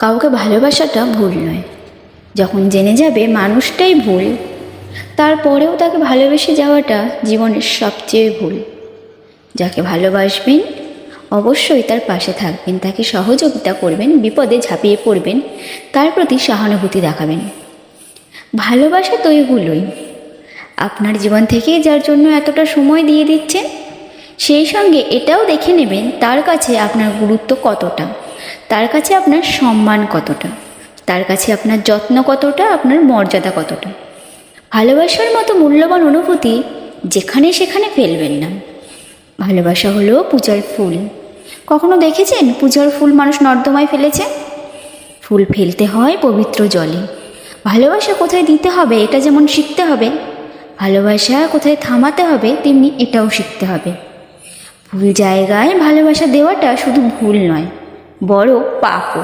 কাউকে ভালোবাসাটা ভুল নয়। যখন জেনে যাবে মানুষটাই ভুল, তারপরেও তাকে ভালোবেসে যাওয়াটা জীবনের সবচেয়ে ভুল। যাকে ভালোবাসবেন অবশ্যই তার পাশে থাকবেন, তাকে সহযোগিতা করবেন, বিপদে ঝাঁপিয়ে পড়বেন, তার প্রতি সহানুভূতি দেখাবেন। ভালোবাসা তো এগুলোই। আপনার জীবন থেকে যার জন্য এতটা সময় দিয়ে দিচ্ছেন, সেই সঙ্গে এটাও দেখে নেবেন তার কাছে আপনার গুরুত্ব কতটা, তার কাছে আপনার সম্মান কতটা, তার কাছে আপনার যত্ন কতটা, আপনার মর্যাদা কতটা। ভালোবাসার মতো মূল্যবান অনুভূতি যেখানে সেখানে ফেলবেন না। ভালোবাসা হলো পূজার ফুল। কখনো দেখেছেন পূজার ফুল মানুষ নর্দমায় ফেলেছে? ফুল ফেলতে হয় পবিত্র জলে। ভালোবাসা কোথায় দিতে হবে এটা যেমন শিখতে হবে, ভালোবাসা কোথায় থামাতে হবে তেমনি এটাও শিখতে হবে। ভুল জায়গায় ভালোবাসা দেওয়াটা শুধু ভুল নয়, বড় পাপও।